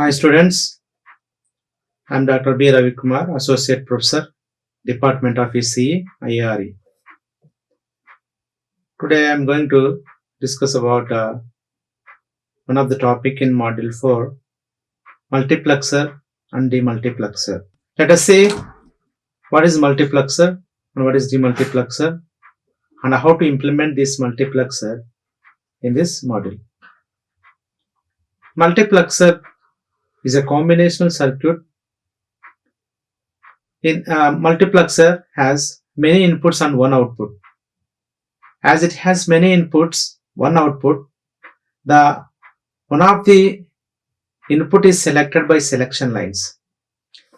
Hi students, I am Dr. B. Ravi Kumar, Associate Professor, Department of ECE, IARE. Today I am going to discuss about one of the topic in Module 4, Multiplexer and De-multiplexer. Let us see what is multiplexer and what is demultiplexer and how to implement this multiplexer in this module. Multiplexer is a combinational circuit. In multiplexer has many inputs and one output. As it has many inputs, one output, one of the input is selected by selection lines.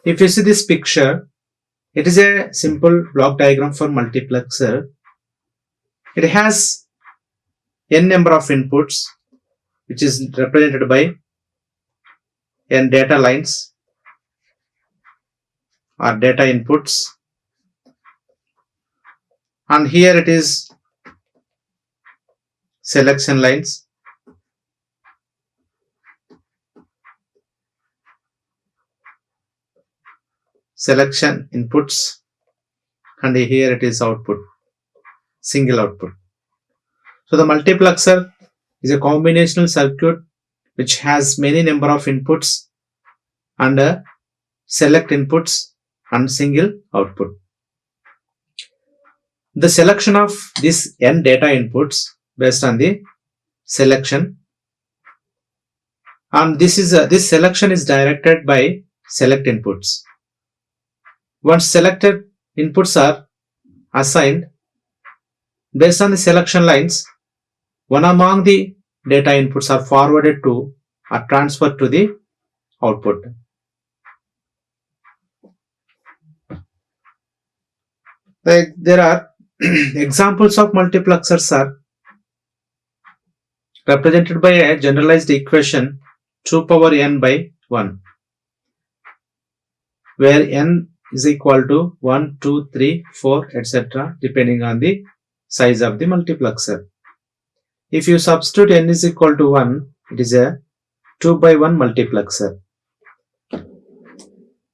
If you see this picture, it is a simple block diagram for multiplexer. It has n number of inputs, which is represented by n data lines or data inputs, and here it is selection lines. Selection inputs, and here it is output, single output. So the multiplexer is a combinational circuit which has many number of inputs and select inputs and single output. The selection of these n data inputs based on the selection, and this selection is directed by select inputs. Once selected inputs are assigned based on the selection lines, one among the data inputs are forwarded to or transferred to the output. There are examples of multiplexers are represented by a generalized equation 2 power n by 1, where n is equal to 1, 2, 3, 4, etc. depending on the size of the multiplexer. If you substitute n is equal to 1, it is a 2 by 1 multiplexer.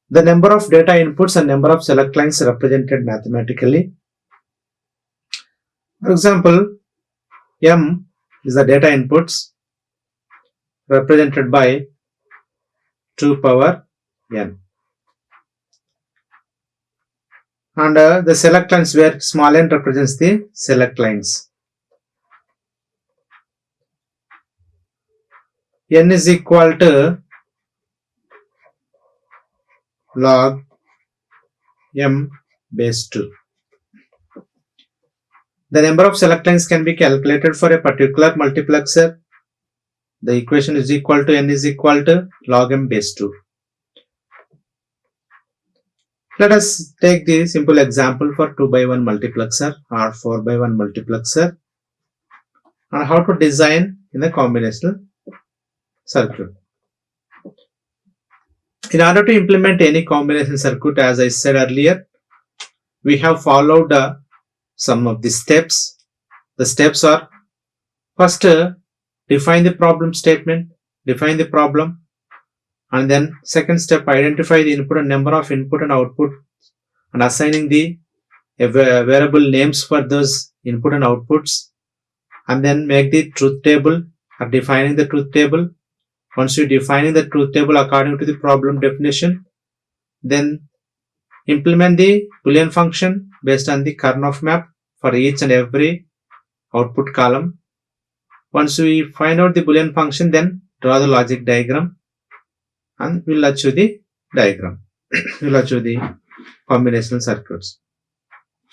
The number of data inputs and number of select lines are represented mathematically. For example, m is the data inputs represented by 2 power n. And the select lines, where small n represents the select lines. N is equal to log m base 2. The number of select lines can be calculated for a particular multiplexer. The equation is equal to n is equal to log m base 2. Let us take the simple example for 2 by 1 multiplexer or 4 by 1 multiplexer and how to design in a combinational circuit. In order to implement any combination circuit, as I said earlier, we have followed some of the steps. The steps are: first, define the problem statement, define the problem, and then second step, identify the input and number of input and output and assigning the variable names for those input and outputs, and then make the truth table or defining the truth table. Once you defining the truth table according to the problem definition, then implement the Boolean function based on the Karnaugh map for each and every output column. Once we find out the Boolean function, then draw the logic diagram and we'll achieve the diagram. We'll achieve the combinational circuits.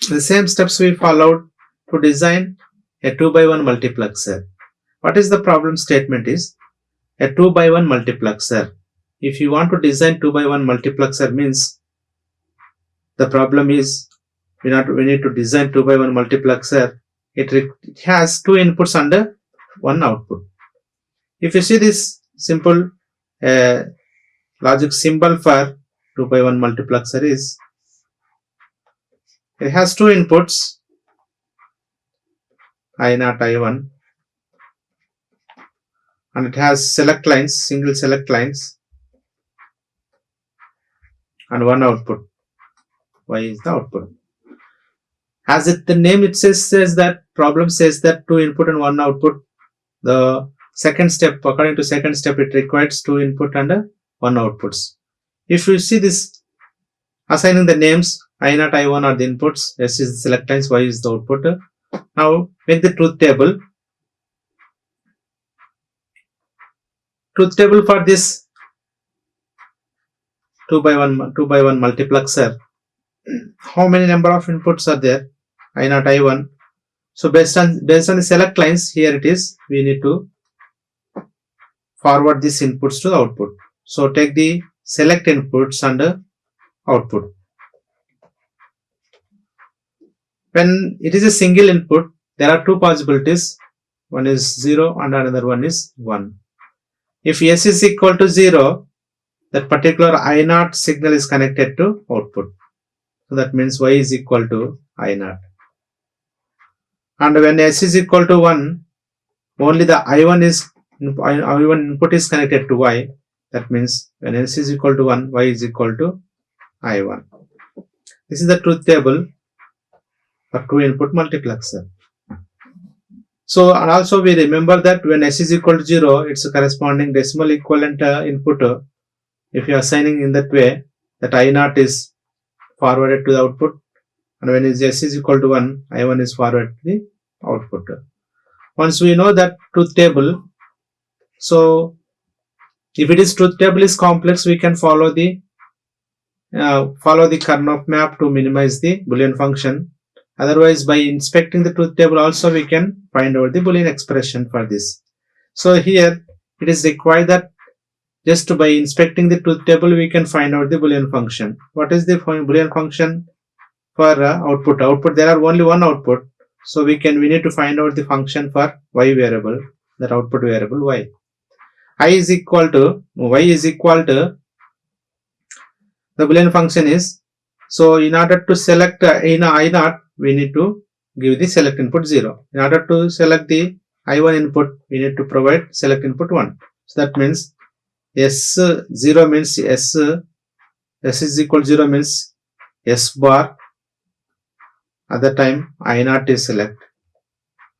The same steps we followed to design a 2 by 1 multiplexer. What is the problem statement is a 2 by 1 multiplexer. If you want to design 2 by 1 multiplexer, means the problem is we need to design 2 by 1 multiplexer. It has 2 inputs and 1 output. If you see this simple logic symbol for 2 by 1 multiplexer is, it has 2 inputs, I0, I1, and it has select lines, single select lines, and one output. Y is the output. As the name it says that problem says that 2 input and 1 output. The second step, according to second step, it requires 2 input and 1 outputs. If you see this, assigning the names, I0, I1 are the inputs, S is the select lines, Y is the output. Now make the truth table. Truth table for this 2 by 1 multiplexer. How many number of inputs are there? I0, I1. So based on the select lines, here it is, we need to forward these inputs to the output. So take the select inputs and output. When it is a single input, there are two possibilities. One is 0 and another one is 1. If S is equal to 0, that particular I0 signal is connected to output. So that means Y is equal to I0. And when S is equal to 1, only the I1 input is connected to Y. That means when S is equal to 1, Y is equal to I1. This is the truth table for 2 input multiplexer. So, and also we remember that when S is equal to 0, it's a corresponding decimal equivalent input. If you are assigning in that way, that I0 is forwarded to the output, and when S is equal to 1, I1 is forwarded to the output. Once we know that truth table, so if it is truth table is complex, we can follow the Karnaugh map to minimize the Boolean function. Otherwise, by inspecting the truth table also we can find out the Boolean expression for this. So here it is required that just by inspecting the truth table we can find out the Boolean function. What is the Boolean function for output? Output, there are only one output. So we need to find out the function for Y variable, that output variable Y. Y is equal to the Boolean function is, so in order to select I0, we need to give the select input 0. In order to select the I1 input, we need to provide select input 1. So that means S0 means S is equal to 0 means S bar. At the time I0 is select,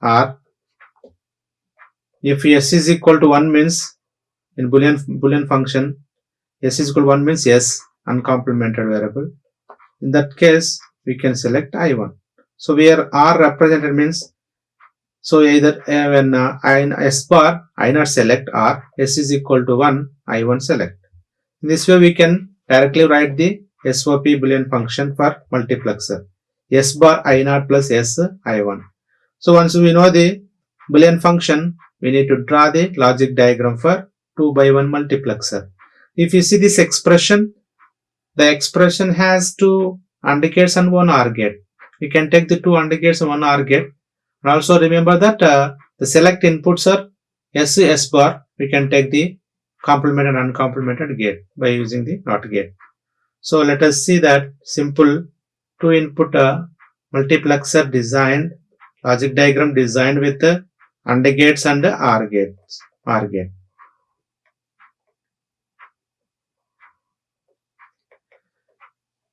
or if S is equal to 1 means in Boolean function S is equal to 1 means S, uncomplemented variable. In that case we can select I1. So where R represented means, so either when S bar I0 select or S is equal to 1 I1 select. In this way we can directly write the SOP Boolean function for multiplexer. S bar I0 plus S I1. So once we know the Boolean function, we need to draw the logic diagram for 2 by 1 multiplexer. If you see this expression, the expression has 2 AND gates and 1 OR gate. We can take the 2 AND gates and 1 OR gate. And also remember that the select inputs are S bar. We can take the complemented and uncomplemented gate by using the NOT gate. So let us see that simple 2 input multiplexer designed, logic diagram designed with AND gates and OR gate.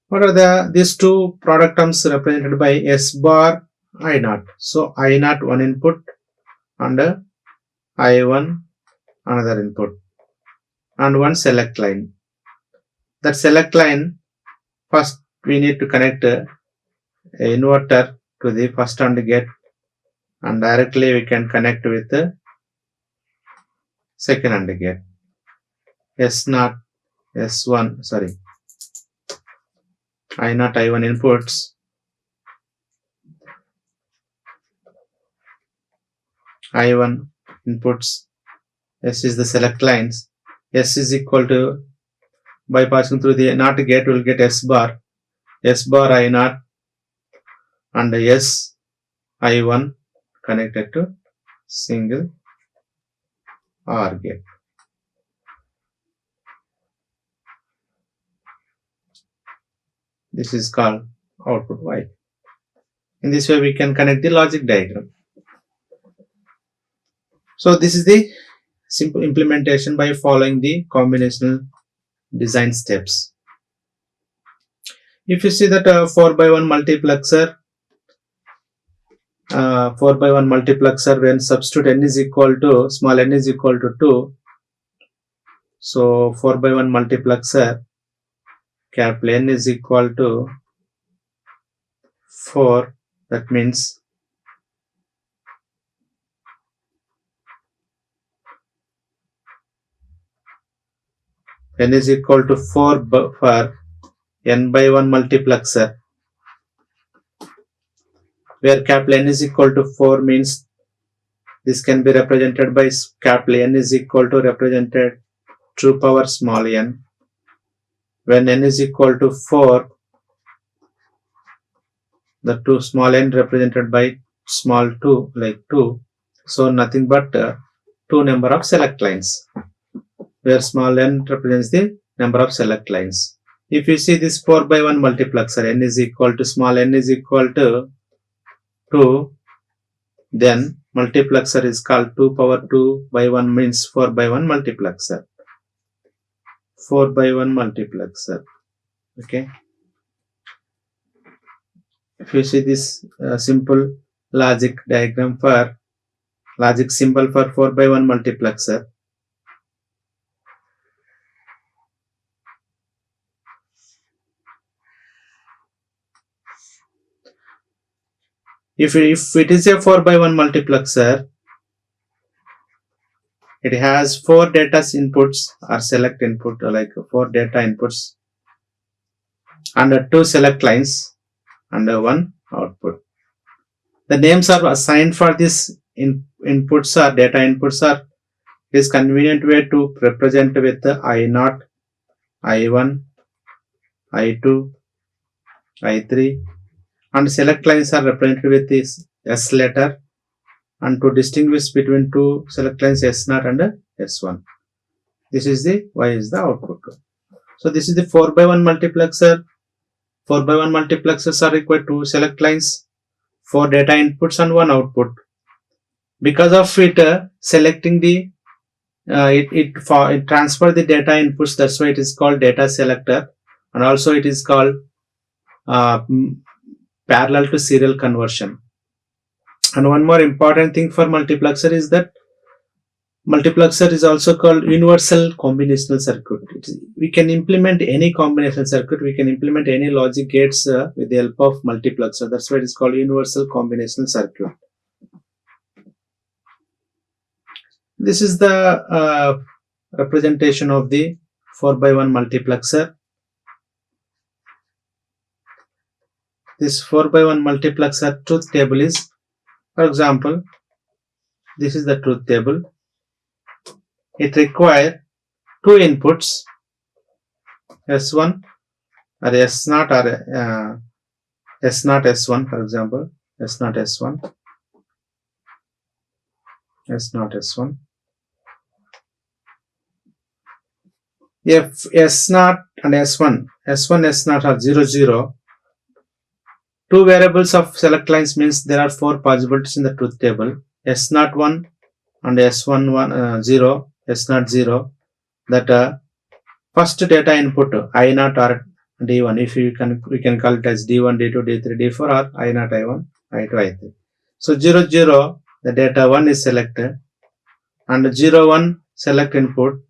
What are these two product terms represented by S bar I0? So I0 one input and I1 another input and one select line. That select line, first we need to connect a inverter to the first AND gate, and directly we can connect with the second AND gate. I0 I1 inputs, I1 inputs, S is the select lines. S is equal to, by passing through the NOT gate we will get S bar I0 and S I1 connected to single OR gate. This is called output Y. In this way we can connect the logic diagram. So this is the simple implementation by following the combinational design steps. If you see that 4x1 multiplexer, 4x1 multiplexer, when substitute n is equal to small n is equal to 2, so 4x1 multiplexer capital N is equal to 4. That means n is equal to 4 for n by 1 multiplexer, where capital N is equal to 4 means this can be represented by capital N is equal to represented 2 power small n. When n is equal to 4, the 2 small n represented by small 2, like 2. So nothing but 2 number of select lines, where small n represents the number of select lines. If you see this 4x1 multiplexer, n is equal to small n is equal to 2, then multiplexer is called 2 power 2 by 1 means 4x1 multiplexer. 4x1 multiplexer. Okay. If you see this simple logic diagram for logic symbol for 4x1 multiplexer, if it is a 4x1 multiplexer, it has 4 data inputs or select input, like 4 data inputs and 2 select lines and 1 output. The names are assigned for this inputs or data inputs are is convenient way to represent with I0, I1, I2, I3, and select lines are represented with this S letter, and to distinguish between two select lines S0 and S1. This is the Y is the output. So this is the 4x1 multiplexer. 4x1 multiplexers are required to select lines, 4 data inputs and 1 output. Because of it selecting the it transfer the data inputs, that's why it is called data selector, and also it is called parallel to serial conversion. And one more important thing for multiplexer is that multiplexer is also called universal combinational circuit. We can implement any combinational circuit, we can implement any logic gates with the help of multiplexer. That's why it is called universal combinational circuit. This is the representation of the 4x1 multiplexer. This 4x1 multiplexer truth table is, for example, this is the truth table. It requires 2 inputs, S1 or S0 or S0 S1, for example, S0 S1, S0 S1. If S0 and S1, S1 S0 are 0 0, 2 variables of select lines means there are 4 possibilities in the truth table, S0 1 and S1 1 0, S0 0. That first data input I0 or D1, if we can call it as D1, D2, D3, D4, or I0, I1, I2, I3. So 0 0, the data 1 is selected, and 0 1 select input,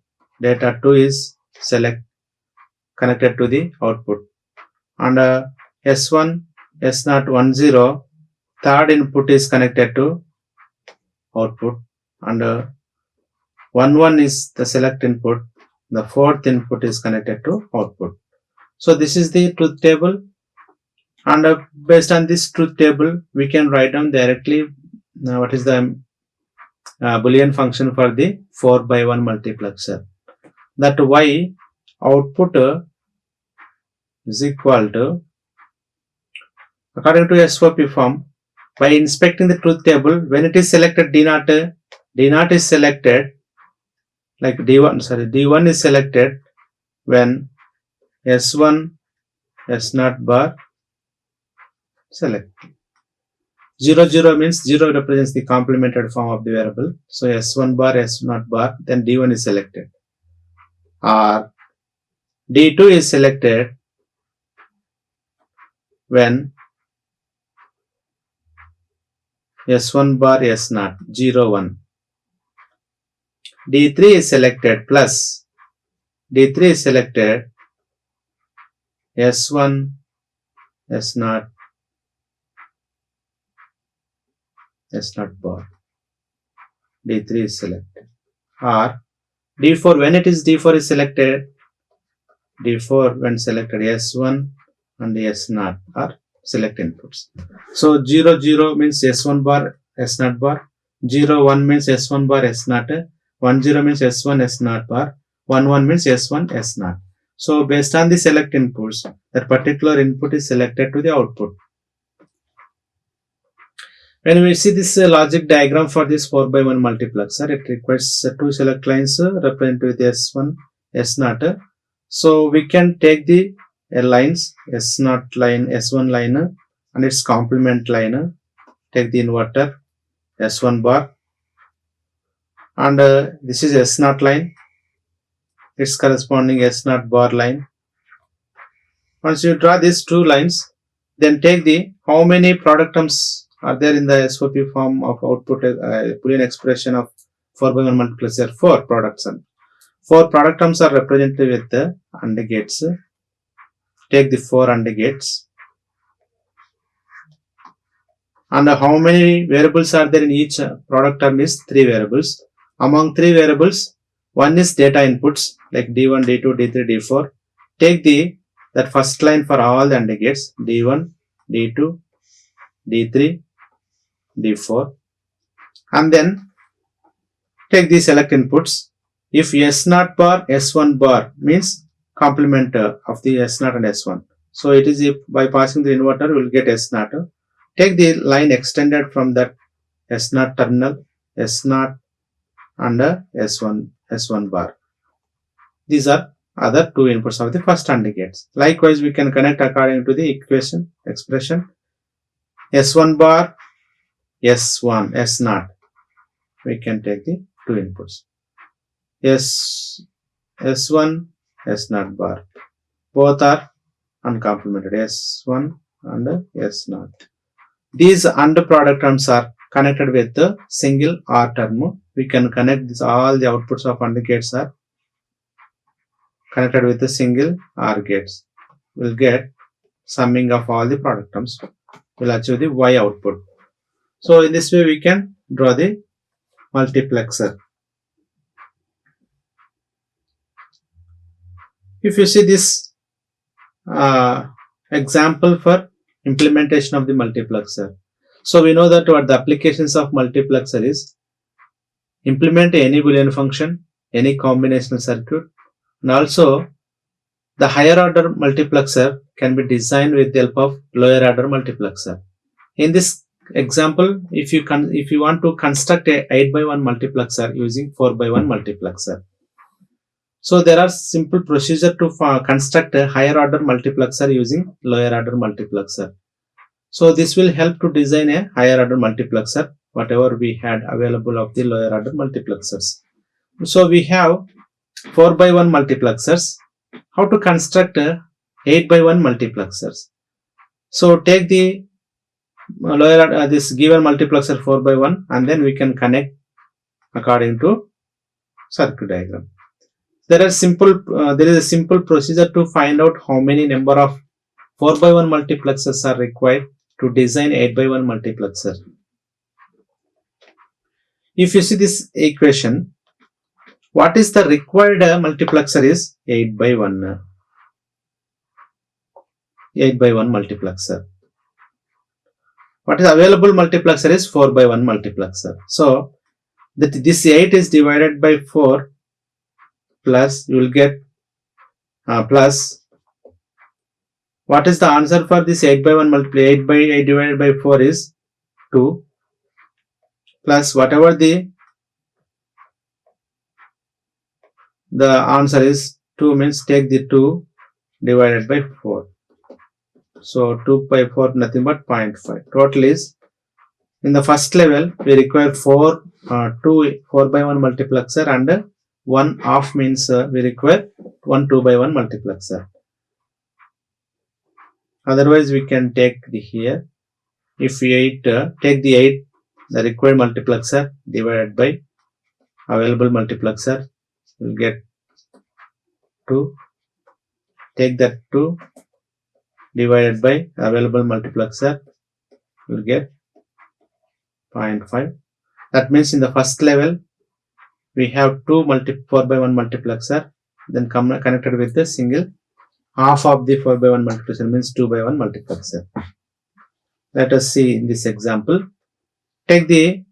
data 2 is select connected to the output, and S1 S0 1 0, third input is connected to output, and 1 1 is the select input, the fourth input is connected to output. So this is the truth table, and based on this truth table we can write down directly what is the Boolean function for the 4x1 multiplexer. That Y output is equal to, according to SOP form, by inspecting the truth table, when it is selected D0 is selected, like D1 is selected when S1 S0 bar select. 0 0 means 0 represents the complemented form of the variable, so S1 bar S0 bar, then D1 is selected, or D2 is selected when S1 bar S0 0 1. D3 is selected plus D3 is selected S1 S0 S0 bar. D3 is selected. Or D4 when it is D4 is selected, D4 when selected S1 and S0 are select inputs. So 0 0 means S1 bar S0 bar, 0 1 means S1 bar S0, 1 0 means S1 S0 bar, 1 1 means S1 S0. So based on the select inputs, that particular input is selected to the output. When we see this logic diagram for this 4x1 multiplexer, it requires two select lines represented with S1 S0. So we can take the lines S0 line, S1 line and its complement line, take the inverter S1 bar, and this is S0 line, its corresponding S0 bar line. Once you draw these two lines, then take the how many product terms are there in the SOP form of output Boolean expression of 4x1 multiplexer. 4 products and 4 product terms are represented with the AND gates. Take the 4 AND gates. And how many variables are there in each product term is 3 variables. Among 3 variables, one is data inputs like D1, D2, D3, D4. Take that first line for all the AND gates, D1, D2, D3, D4, and then take the select inputs. If S0 bar S1 bar means complement of the S0 and S1, so it is if by passing the inverter we will get S0. Take the line extended from that S0 terminal, S0 and S1 bar. These are other two inputs of the first AND gates. Likewise, we can connect according to the expression S1 bar S1 S0. We can take the two inputs S1 S0 bar. Both are uncomplemented, S1 and S0. These AND product terms are connected with the single OR term. We can connect this, all the outputs of AND gates are connected with the single OR gates. We'll get summing of all the product terms. We'll achieve the Y output. So in this way we can draw the multiplexer. If you see this example for implementation of the multiplexer. So we know that what the applications of multiplexer is implement any Boolean function, any combinational circuit, and also the higher order multiplexer can be designed with the help of lower order multiplexer. In this example, if you want to construct a 8x1 multiplexer using 4x1 multiplexer, so there are simple procedure to construct a higher order multiplexer using lower order multiplexer. So this will help to design a higher order multiplexer, whatever we had available of the lower order multiplexers. So we have 4x1 multiplexers. How to construct a 8x1 multiplexers? So take the lower this given multiplexer 4x1 and then we can connect according to circuit diagram. There is a simple procedure to find out how many number of 4x1 multiplexers are required to design 8x1 multiplexer. If you see this equation, what is the required multiplexer is 8x1 multiplexer. What is available multiplexer is 4x1 multiplexer. So this 8 is divided by 4 plus you will get plus what is the answer for this 8x1 multiply 8 by 8 divided by 4 is 2 plus whatever the answer is 2 means take the 2 divided by 4. So 2 by 4 nothing but 0.5. Total is in the first level we require 4 by 1 multiplexer and 1 half means we require 1 2 by 1 multiplexer. Otherwise we can take the here. If we take the 8, the required multiplexer divided by available multiplexer, we'll get 2. Take that 2 divided by available multiplexer, we'll get 0.5. That means in the first level we have 4 by 1 multiplexer, then connected with the single half of the 4 by 1 multiplexer, means 2 by 1 multiplexer. Let us see in this example. Take the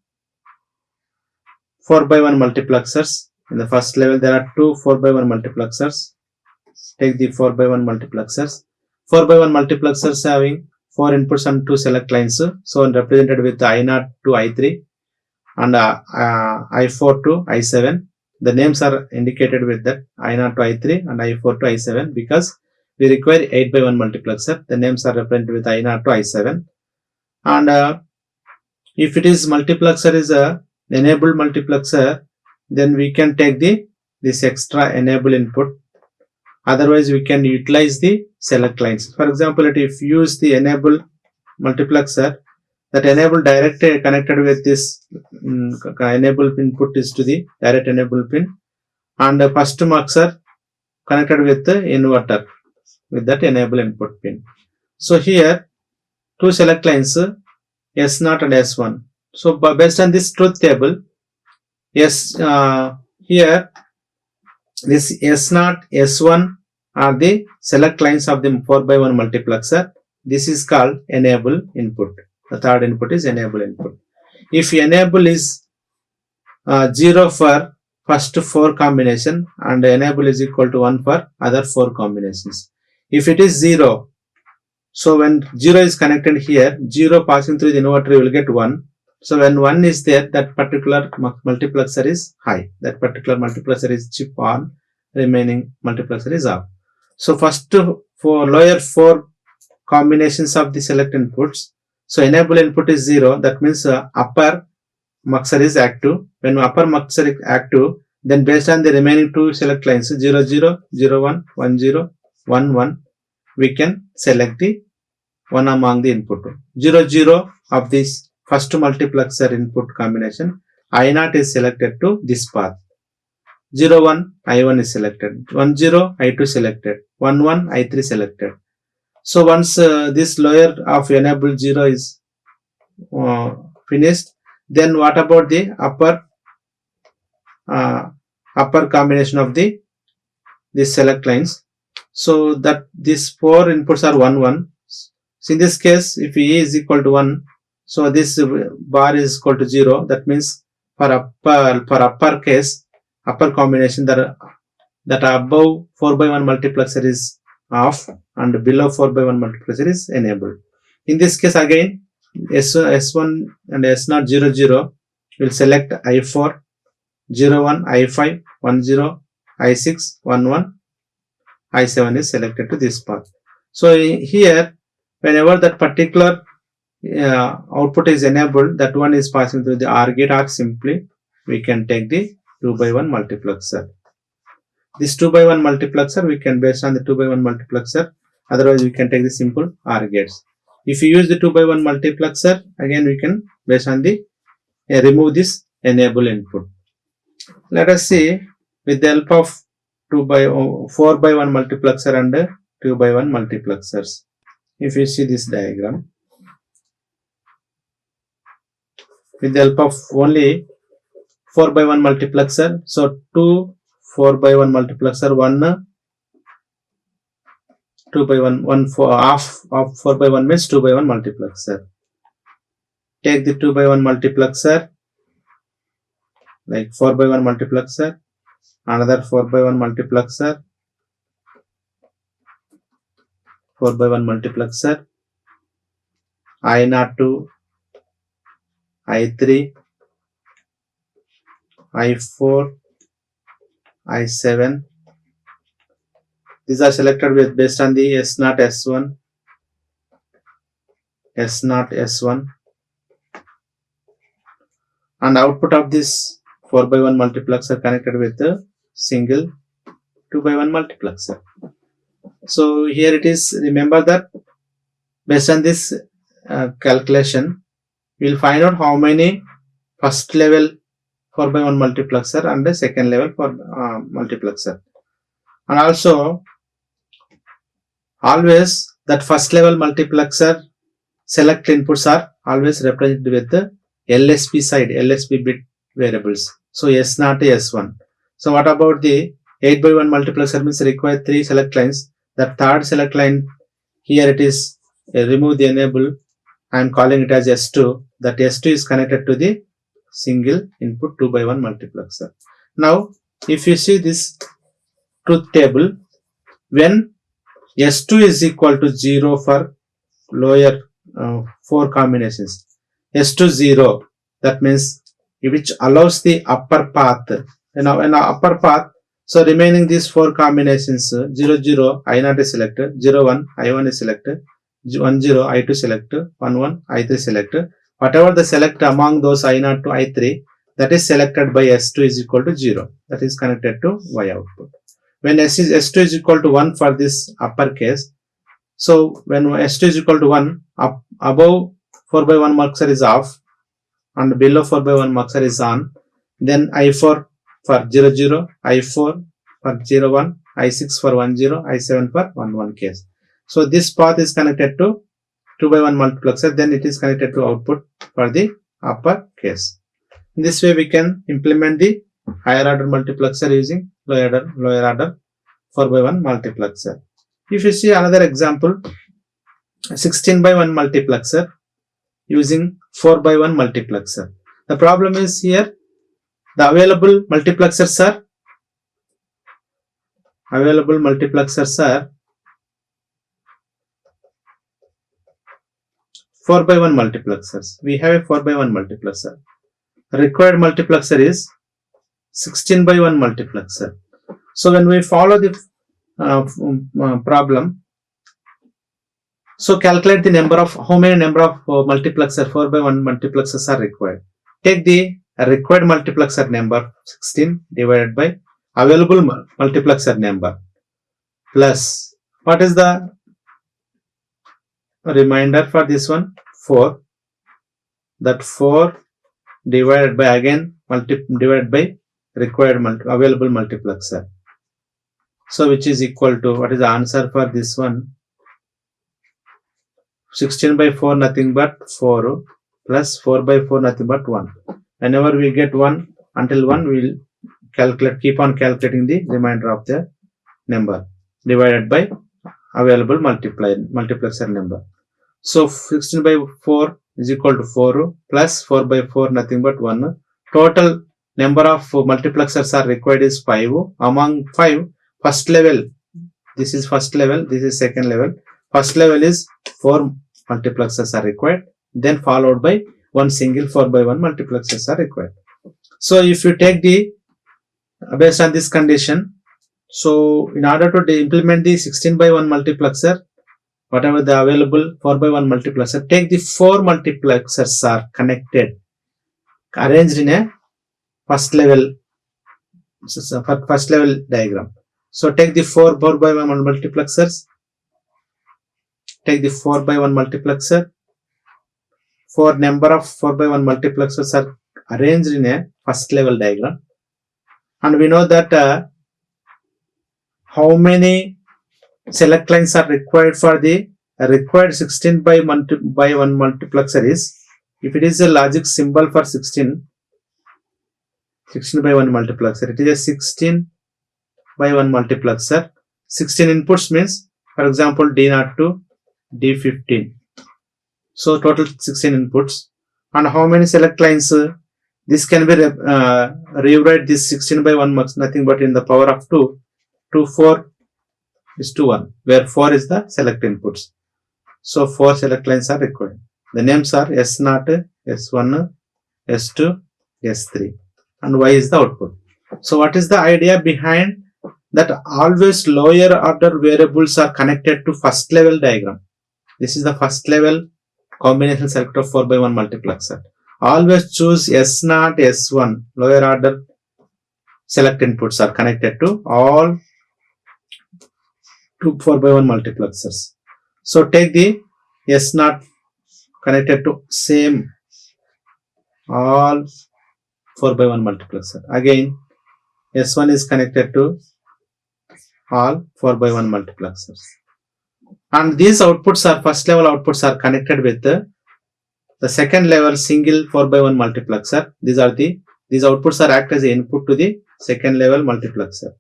4 by 1 multiplexers. In the first level there are 2 4 by 1 multiplexers. Take the 4 by 1 multiplexers. 4 by 1 multiplexers having 4 inputs and 2 select lines. So represented with I0 to I3 and I4 to I7. The names are indicated with that I0 to I3 and I4 to I7 because we require 8 by 1 multiplexer. The names are represented with I0 to I7. And if it is multiplexer is a enabled multiplexer, then we can take this extra enable input. Otherwise we can utilize the select lines. For example, if you use the enable multiplexer, that enable direct connected with this enable input is to the direct enable pin, and the first mixer connected with the inverter with that enable input pin. So here 2 select lines S0 and S1. So based on this truth table, here this S0, S1 are the select lines of the 4 by 1 multiplexer. This is called enable input. The third input is enable input. If enable is 0 for first 4 combination and enable is equal to 1 for other 4 combinations. If it is 0, so when 0 is connected here, 0 passing through the inverter, you will get 1. So when 1 is there, that particular multiplexer is high. That particular multiplexer is chip on, remaining multiplexer is off. So first for lower 4 combinations of the select inputs, so enable input is 0. That means upper mixer is active. When upper mixer is active, then based on the remaining 2 select lines 0 0 0 1 1 0 1 1, we can select the one among the input. 0 0 of this first multiplexer input combination, I0 is selected to this path. 0 1 I1 is selected. 1 0 I2 selected. 1 1 I3 selected. So once this lower of enable 0 is finished, then what about the upper combination of the select lines? So that these 4 inputs are 1 1. So in this case, if E is equal to 1, so this bar is equal to 0. That means for upper case, upper combination that above 4 by 1 multiplexer is off and below 4 by 1 multiplexer is enabled. In this case again, S1 and S0 0 0 will select I4, 0 1 I5, 1 0 I6, 1 1 I7 is selected to this path. So here, whenever that particular output is enabled, that one is passing through the OR gate, or simply we can take the 2 by 1 multiplexer. This 2 by 1 multiplexer we can based on the 2 by 1 multiplexer. Otherwise we can take the simple OR gates. If you use the 2 by 1 multiplexer, again we can based on the remove this enable input. Let us see with the help of 4 by 1 multiplexer and 2 by 1 multiplexers. If you see this diagram, with the help of only 4 by 1 multiplexer, so 2 4 by 1 multiplexer, 1 2 by 1, 1 for half of 4 by 1 means 2 by 1 multiplexer. Take the 2 by 1 multiplexer, like 4 by 1 multiplexer, another 4 by 1 multiplexer, 4 by 1 multiplexer, I0 to I3, I4, I7. These are selected with based on the S0 S1, S0 S1, and output of this 4 by 1 multiplexer connected with the single 2 by 1 multiplexer. So here it is, remember that Based on this calculation, we will find out how many first level 4x1 multiplexer and the second level for multiplexer. And also, always that first level multiplexer select inputs are always represented with the LSB side, LSB bit variables. So S0 to S1. So what about the 8x1 multiplexer means require 3 select lines. The third select line here it is remove the enable. I am calling it as S2. That S2 is connected to the single input 2x1 multiplexer. Now if you see this truth table, when S2 is equal to 0 for lower 4 combinations, S2 0, that means which allows the upper path. Now in the upper path, so remaining these 4 combinations 0 0 I0 is selected, 0 1 I1 is selected, 1 0 I2 selected, 1 1 I3 selected. Whatever the select among those I0 to I3, that is selected by S2 is equal to 0. That is connected to Y output. When S2 is equal to 1 for this upper case, so when S2 is equal to 1, above 4x1 mixer is off and below 4x1 mixer is on, then I4 for 0 0, I4 for 0 1, I6 for 1 0, I7 for 1 1 case. So this path is connected to 2x1 multiplexer, then it is connected to output for the upper case. In this way we can implement the higher order multiplexer using lower order 4x1 multiplexer. If you see another example, 16x1 multiplexer using 4x1 multiplexer. The problem is here the available multiplexers are 4x1 multiplexers. We have a 4x1 multiplexer. Required multiplexer is 16x1 multiplexer. So when we follow the problem, so calculate the number of how many number of multiplexer 4x1 multiplexers are required. Take the required multiplexer number 16 divided by available multiplexer number plus what is the remainder for this one, 4. That 4 divided by again divided by required available multiplexer. So which is equal to, what is the answer for this one? 16 by 4 nothing but 4 plus 4 by 4 nothing but 1. Whenever we get 1 until 1 we will keep on calculating the remainder of the number divided by available multiplexer number. So 16 by 4 is equal to 4 plus 4 by 4 nothing but 1. Total number of multiplexers are required is 5. Among 5, first level, this is first level, this is second level. First level is 4 multiplexers are required, then followed by one single 4x1 multiplexers are required. So if you take the based on this condition, so in order to implement the 16x1 multiplexer, whatever the available 4x1 multiplexer, take the 4 multiplexers are connected, arranged in a first level diagram. So take the 4x1 multiplexers, take the 4x1 multiplexer, 4 number of 4x1 multiplexers are arranged in a first level diagram, and we know that how many select lines are required for the required 16 by 1 multiplexer is, if it is a logic symbol for 16 by 1 multiplexer, it is a 16 by 1 multiplexer. 16 inputs means, for example, D0 to D15. So total 16 inputs. And how many select lines? This can be rewrite this 16 by 1 nothing but in the power of 2 to 4 is to 1, where 4 is the select inputs. So 4 select lines are required. The names are S0, S1, S2, S3, and Y is the output. So what is the idea behind that? Always lower order variables are connected to first level diagram. This is the first level combination circuit of 4x1 multiplexer. Always choose S0, S1, lower order select inputs are connected to all 4x1 multiplexers. So take the S0 connected to same all 4x1 multiplexer. Again, S1 is connected to all 4x1 multiplexers. And these outputs are first level outputs are connected with the second level single 4x1 multiplexer. These outputs are act as the input to the second level multiplexer.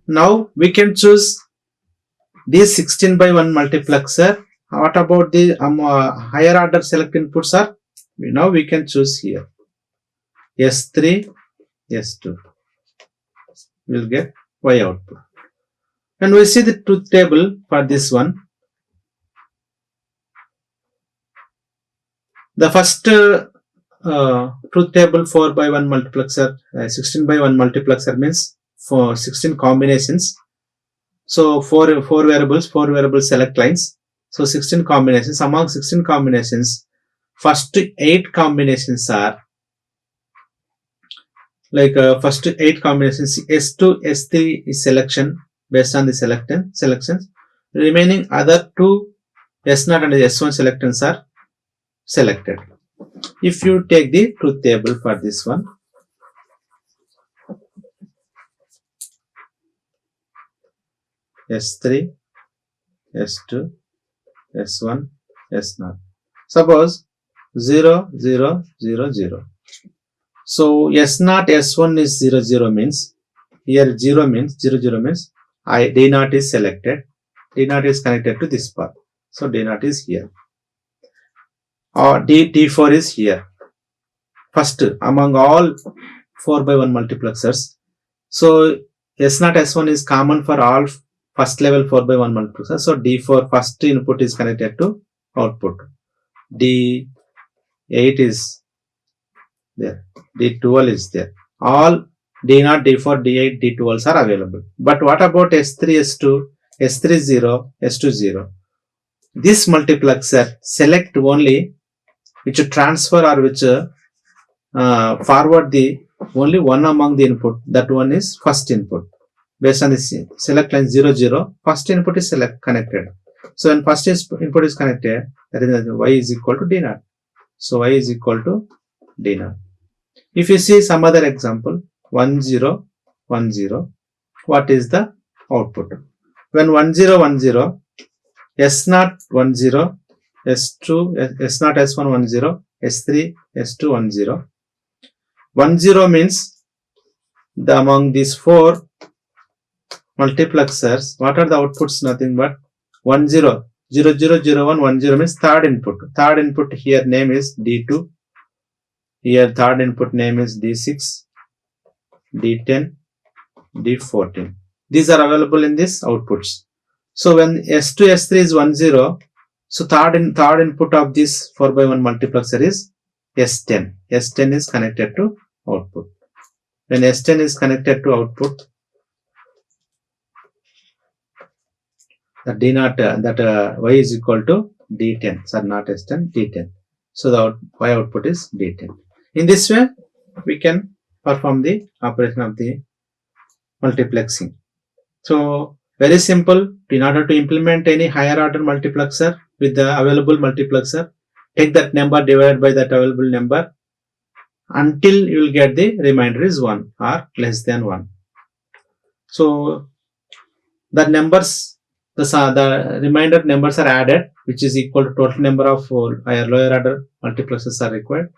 Now we can choose this 16x1 multiplexer. What about the higher order select inputs are? Now we can choose here S3, S2. We'll get Y output. And we see the truth table for this one. The first truth table 4x1 multiplexer, 16x1 multiplexer means for 16 combinations. So four variables select lines. So 16 combinations. Among 16 combinations, first 8 combinations are like first 8 combinations. S2, S3 is selection based on the selections. Remaining other 2 S0 and S1 selections are selected. If you take the truth table for this one, S3, S2, S1, S0. Suppose 0, 0, 0, 0. So S0, S1 is 0, 0 means here 0 means D0 is selected. D0 is connected to this path. So D0 is here. Or D4 is here. First among all 4x1 multiplexers. So S0, S1 is common for all first level 4x1 multiplexers. So D4 first input is connected to output. D8 is there. D12 is there. All D0, D4, D8, D12s are available. But what about S3, S2, S3 0, S2 0? This multiplexer select only which transfer or which forward the only one among the input. That one is first input. Based on this select line 0, 0, first input is connected. So when first input is connected, that is Y is equal to D0. So Y is equal to D0. If you see some other example, 1, 0, 1, 0, what is the output? When 1, 0, 1, 0, S0, 1, 0, S2, S0, S1, 1, 0, S3, S2, 1, 0. 1, 0 means among these 4 multiplexers, what are the outputs? Nothing but 1, 0, 0, 0, 0, 1, 1, 0 means third input. Third input here name is D2. Here third input name is D6, D10, D14. These are available in these outputs. So when S2, S3 is 1, 0, so third input of this 4x1 multiplexer is S10. S10 is connected to output. When S10 is connected to output, the D0 Y is equal to D10. So not S10, D10. So the Y output is D10. In this way, we can perform the operation of the multiplexing. So very simple. In order to implement any higher order multiplexer with the available multiplexer, take that number divided by that available number until you will get the remainder is 1 or less than 1. So the numbers, the remainder numbers are added, which is equal to total number of lower order multiplexers are required.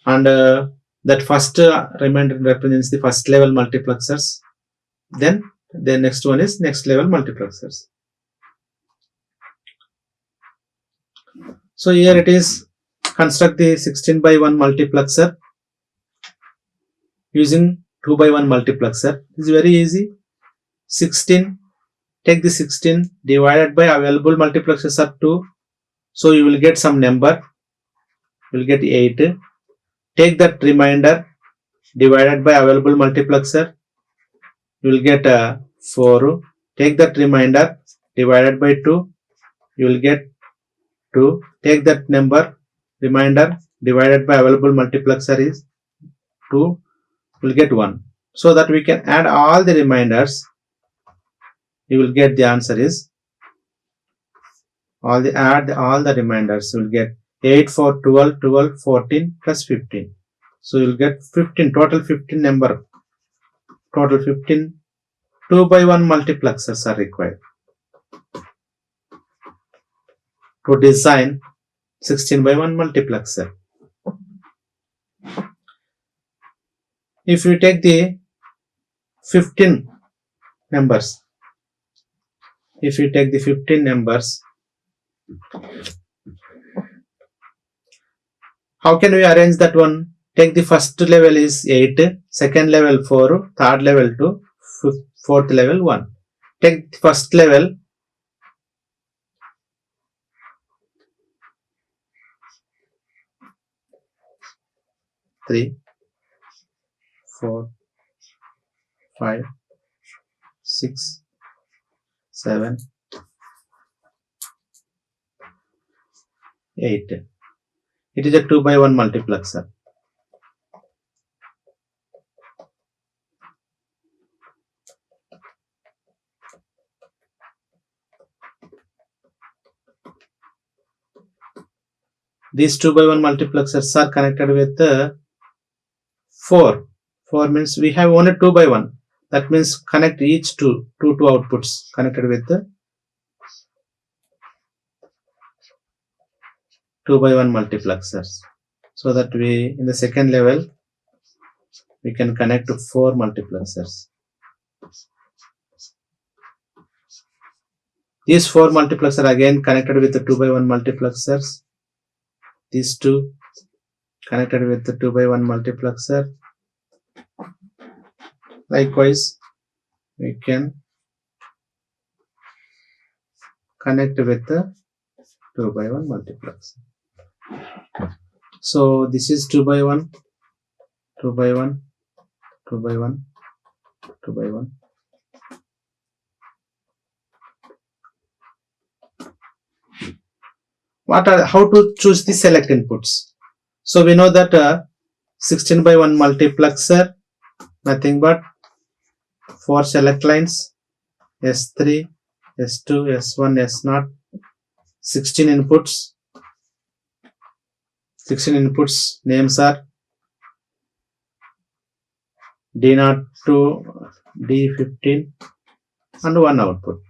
And that first remainder represents the first level multiplexers. Then the next one is next level multiplexers. So here it is, construct the 16x1 multiplexer using 2x1 multiplexer. It is very easy. 16, take the 16 divided by available multiplexers are 2. So you will get some number. You will get 8. Take that remainder divided by available multiplexer. You will get 4. Take that remainder divided by 2. You will get 2. Take that number remainder divided by available multiplexer is 2. You will get 1. So that we can add all the reminders. You will get the answer is add all the reminders. You will get 8 for 12, 12, 14 plus 15. So you will get 15, total 15 number. Total 15 2 by 1 multiplexers are required to design 16 by 1 multiplexer. If you take the 15 numbers, how can we arrange that one? Take the first level is 8, second level 4, third level 2, fourth level 1. Take the first level, three, 4, 5, 6, 7, 8. It is a 2 by 1 multiplexer. These 2 by 1 multiplexers are connected with 4. 4 means we have only 2 by 1. That means connect each two outputs connected with 2 by 1 multiplexers. So that we, in the second level, we can connect to 4 multiplexers. These 4 multiplexers are again connected with the 2 by 1 multiplexers. These two connected with the 2 by 1 multiplexer. Likewise, we can connect with the 2 by 1 multiplexer. So this is 2 by 1, 2 by 1, 2 by 1, 2 by 1. How to choose the select inputs? So we know that 16 by 1 multiplexer, nothing but 4 select lines, S3, S2, S1, S0, 16 inputs. 16 inputs names are D0 to D15 and 1 output.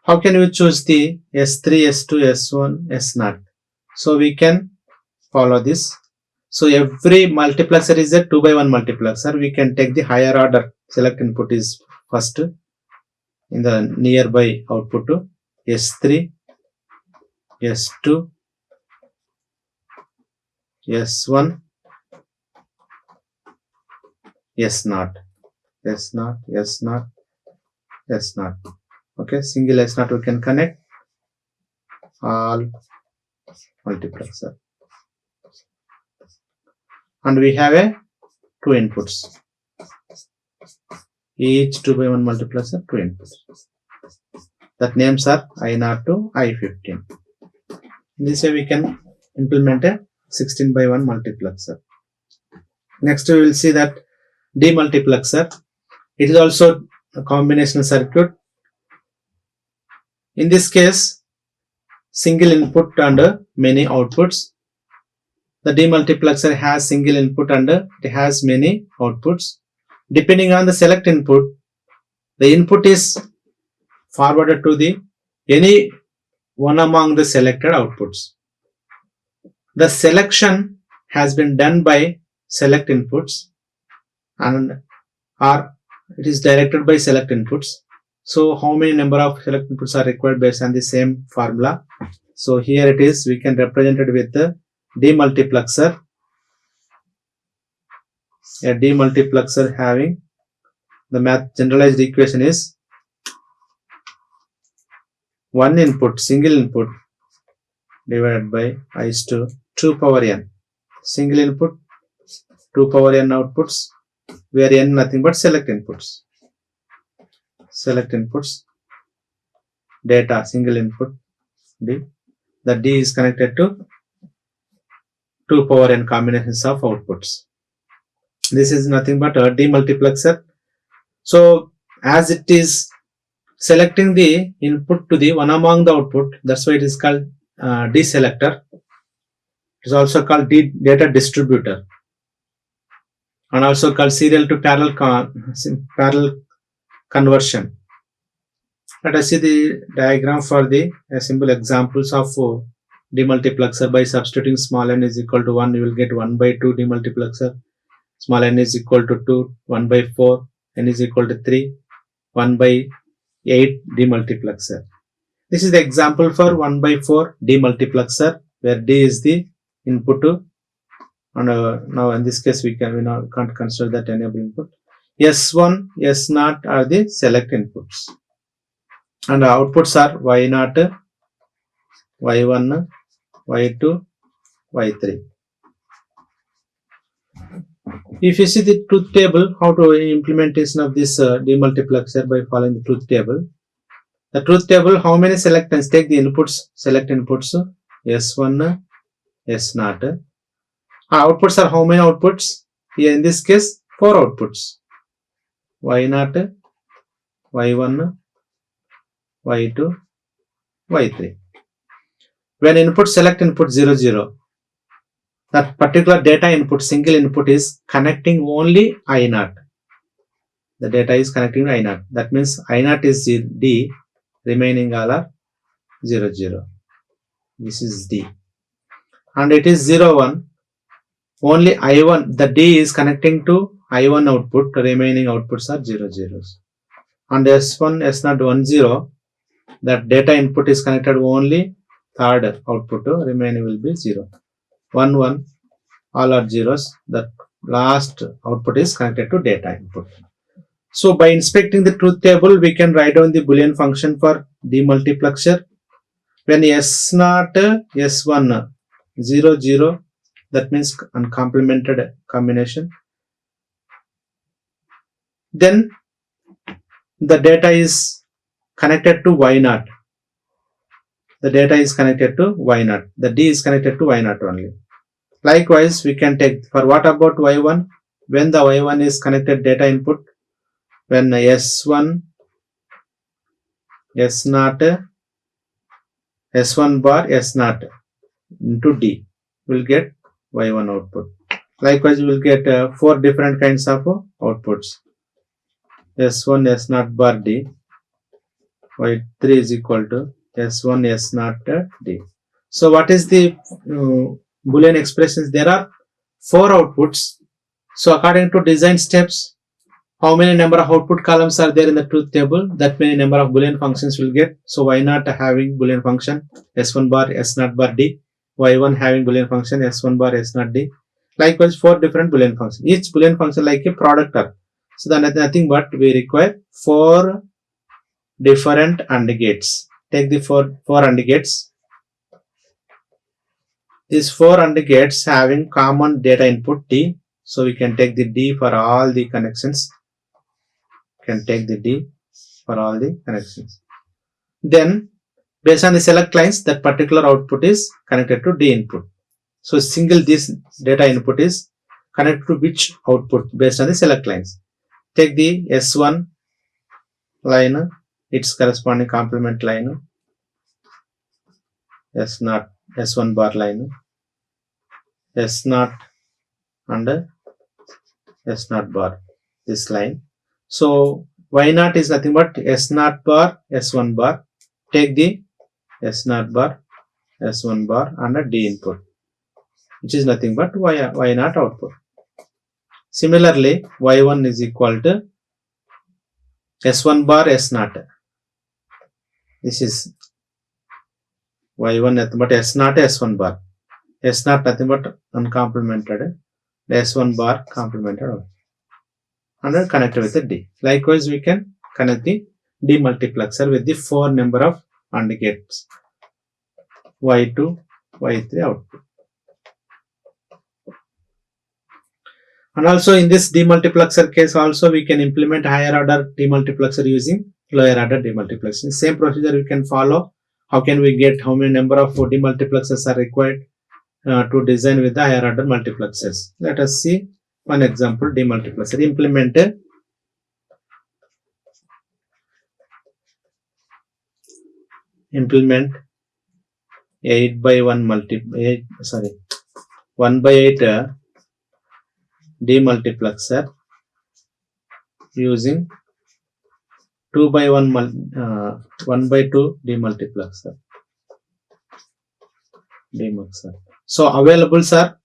How can we choose the S3, S2, S1, S0? So we can follow this. So every multiplexer is a 2 by 1 multiplexer. We can take the higher order. Select input is first in the nearby output to S3, S2, S1, S0, S0, S0, S0. Okay, single S0 we can connect all multiplexer. And we have a 2 inputs. Each 2 by 1 multiplexer, 2 inputs. That names are I0 to I15. This way we can implement a 16 by 1 multiplexer. Next we will see that demultiplexer. It is also a combinational circuit. In this case, single input and many outputs. The demultiplexer has single input and it has many outputs. Depending on the select input, the input is forwarded to the any one among the selected outputs. The selection has been done by select inputs and or it is directed by select inputs. So how many number of select inputs are required based on the same formula. So here it is, we can represent it with the demultiplexer. A demultiplexer having the math generalized equation is one input, single input divided by I is to 2 power n. Single input, 2 power n outputs, where n nothing but select inputs. Select inputs, data, single input, D. The D is connected to 2 power n combinations of outputs. This is nothing but a demultiplexer. So as it is selecting the input to the one among the output. That's why it is called deselector. It is also called data distributor, and also called serial to parallel conversion. Let us see the diagram for the simple examples of demultiplexer. By substituting small n is equal to 1, you will get 1 by 2 demultiplexer. Small n is equal to 2, 1 by 4, n is equal to 3, 1 by 8 demultiplexer. This is the example for 1 by 4 demultiplexer, where D is the input to, and now in this case we can't consider that enable input. S1, S0 are the select inputs, and the outputs are Y0, Y1, Y2, Y3. If you see the truth table, how to implementation of this demultiplexer by following the truth table. The truth table, how many selectants? Take the inputs, select inputs, S1, S0. Outputs are how many outputs? Here in this case, 4 outputs. Y0, Y1, Y2, Y3. When input select input 0, 0, that particular data input, single input is connecting only I0. The data is connecting to I0. That means I0 is D, remaining all are 0, 0. This is D. And it is 0, 1. Only I1, the D is connecting to I1 output, remaining outputs are 0, 0s. And S1, S0, 1, 0, that data input is connected only third output, remaining will be 0. 1, 1, all are zeros. The last output is connected to data input. So by inspecting the truth table, we can write down the Boolean function for demultiplexer. When S0, S1, 0, 0, that means uncomplemented combination. Then the data is connected to Y0. The data is connected to Y0. The D is connected to Y0 only. Likewise, we can take for what about Y1? When the Y1 is connected data input, when S1, S0, S1 bar, S0 into D, will get Y1 output. Likewise, we will get 4 different kinds of outputs. S1, S0 bar D, Y3 is equal to S1, S0 D. So what is the Boolean expressions? There are 4 outputs. So according to design steps, how many number of output columns are there in the truth table? That many number of Boolean functions will get. So Y0 having Boolean function S1 bar, S0 bar D. Y1 having Boolean function S1 bar, S0 D. Likewise, 4 different Boolean functions. Each Boolean function like a product term. So then nothing but we require 4 different AND gates. Take the 4 AND gates. These 4 AND gates having common data input D. So we can take the D for all the connections. Can take the D for all the connections. Then based on the select lines, that particular output is connected to D input. So single this data input is connected to which output based on the select lines. Take the S1 line, its corresponding complement line, S0, S1 bar line, S0 and S0 bar, this line. So Y0 is nothing but S0 bar, S1 bar. Take the S0 bar, S1 bar and a D input, which is nothing but Y0 output. Similarly, Y1 is equal to S1 bar, S0. This is Y1 nothing but S0, S1 bar. S0 nothing but uncomplemented. S1 bar complemented and connected with the D. Likewise, we can connect the demultiplexer with the 4 number of AND gates. Y2, Y3 output. And also in this demultiplexer case also we can implement higher order demultiplexer using lower order demultiplexer. Same procedure we can follow. How can we get how many number of demultiplexers are required to design with the higher order multiplexers? Let us see one example demultiplexer. Implement implement 8 by 1 1 by 8 demultiplexer using 2 by 1 1 by 2 demultiplexer. So availables are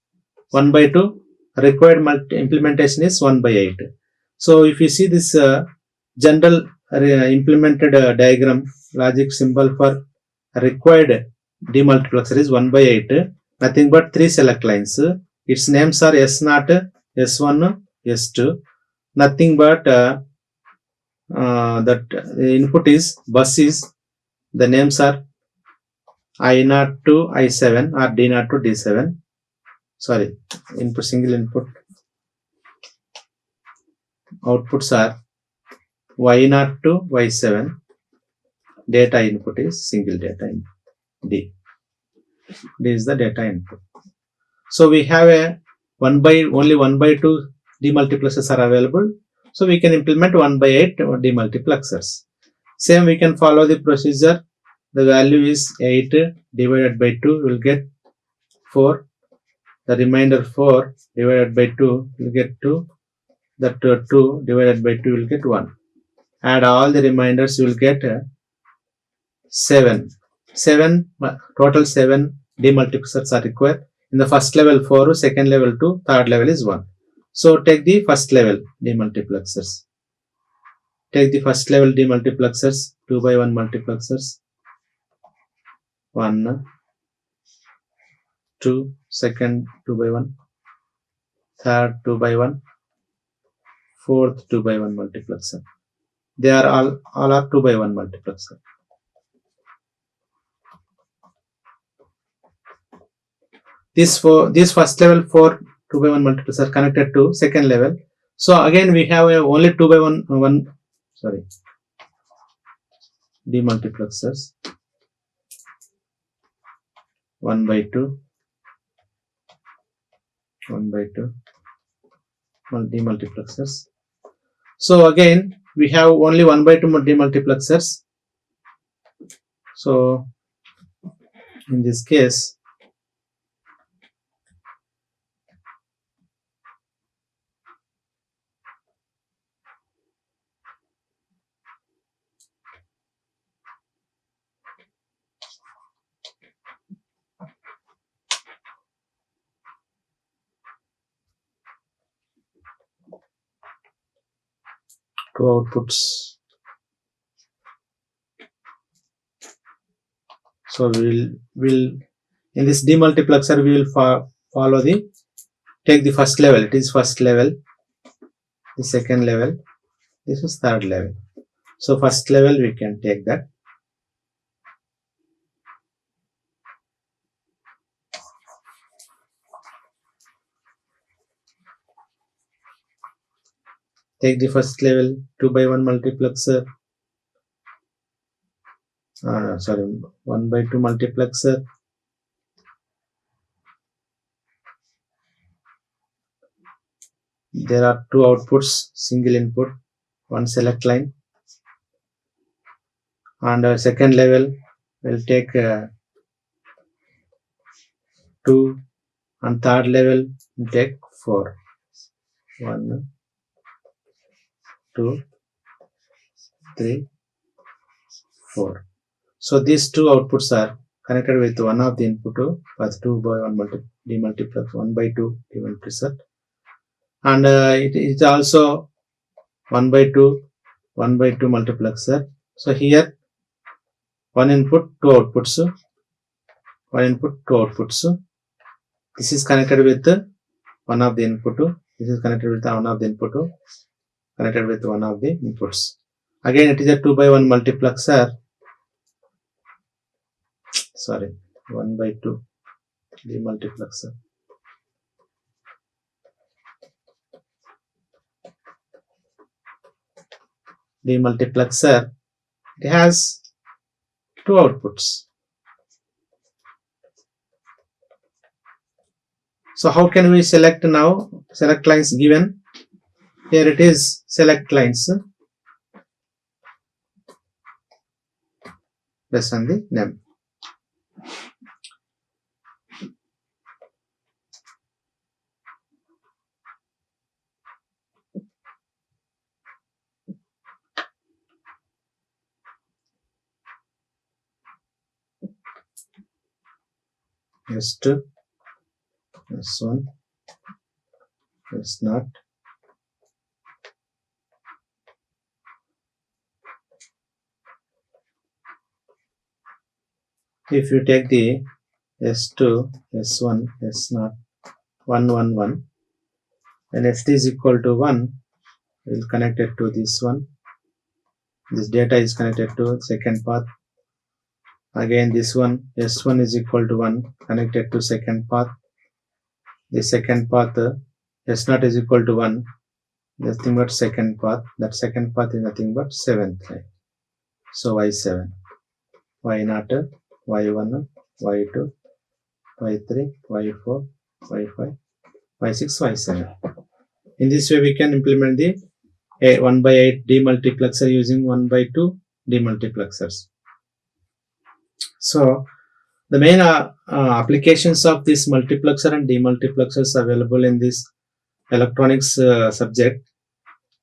1 by 2, required implementation is 1 by 8. So if you see this general implemented diagram, logic symbol for required demultiplexer is 1 by 8, nothing but 3 select lines. Its names are S0, S1, S2, nothing but that input is bus is, the names are I0 to I7 or D0 to D7. Sorry, input single input. Outputs are Y0 to Y7. Data input is single data input D. D is the data input. So we have a only 1 by 2 demultiplexers are available. So we can implement 1 by 8 demultiplexers. Same we can follow the procedure. The value is 8 divided by 2 will get 4. The remainder 4 divided by 2 will get 2. That 2 divided by 2 will get 1. Add all the reminders, you will get 7. Total 7 demultiplexers are required. In the first level 4, second level 2, third level is 1. So take the first level demultiplexers. Take the first level demultiplexers, 2 by 1 multiplexers. 1, 2, second 2 by 1, third 2 by 1, fourth 2 by 1 multiplexer. They are all are 2 by 1 multiplexer. This first level 4 2 by 1 multiplexer connected to second level. So again we have only 2 by 1 demultiplexers. 1 by 2, 1 by 2 demultiplexers. So again we have only 1 by 2 demultiplexers. So in this case, two outputs. So we will in this demultiplexer we will follow take the first level. It is first level, the second level, this is third level. So first level we can take that. Take the first level 2 by 1 multiplexer. 1 by 2 multiplexer. There are two outputs, single input, one select line. And second level will take 2, and third level will take 4. 1, 2, 3, 4. So these two outputs are connected with one of the input with 2 by 1 demultiplex, 1 by 2 demultiplexer. And it is also 1 by 2 multiplexer. So here one input, two outputs. One input, two outputs. This is connected with one of the input. This is connected with one of the input. Connected with one of the inputs. Again, it is a 2 by 1 multiplexer. 1 by 2 demultiplexer. Demultiplexer, it has two outputs. So how can we select now? Select lines given. Here it is select lines. based on the name. S2, S1, S0, if you take the S2, S1, S0, 1, 1, 1, then S3 is equal to 1, we will connect it to this one. This data is connected to second path. Again this one, S1 is equal to 1, connected to second path. The second path, S0 is equal to 1, nothing but second path. That second path is nothing but 7th line. So Y7, Y0, Y1, Y2, Y3, Y4, Y5, Y6, Y7. In this way, we can implement the 1/8 demultiplexer using 1/2 demultiplexers. So, the main applications of this multiplexer and demultiplexers available in this electronics subject.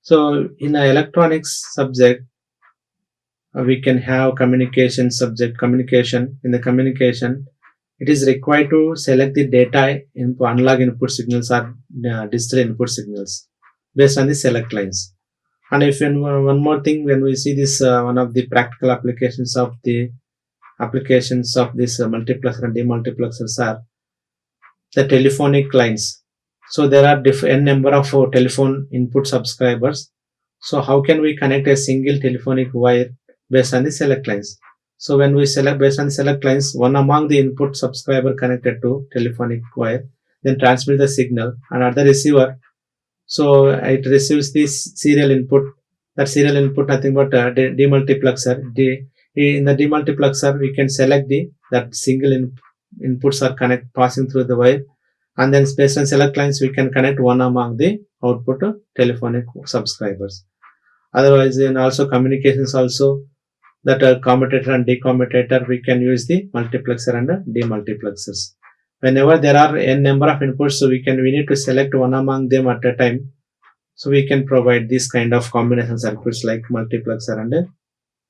So, in an electronics subject, we can have communication subject. Communication. In the communication, it is required to select the data input, analog input signals or digital input signals based on the select lines. And if one more thing, when we see this, one of the practical applications of this multiplexer and demultiplexers are the telephonic lines. So there are n number of telephone input subscribers. So how can we connect a single telephonic wire based on the select lines? So when we select based on the select lines, one among the input subscriber connected to telephonic wire, then transmit the signal, and at the receiver, so it receives this serial input. That serial input nothing but demultiplexer. In the demultiplexer, we can select that single inputs are passing through the wire, and then based on select lines, we can connect one among the output telephonic subscribers. Otherwise, in also communications also, that commutator and decommutator, we can use the multiplexer and demultiplexers. Whenever there are n number of inputs, so we need to select one among them at a time. So we can provide this kind of combination circuits like multiplexer and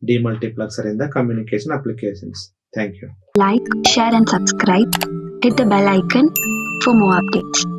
demultiplexer in the communication applications. Thank you. Like, share and subscribe. Hit the bell icon for more updates.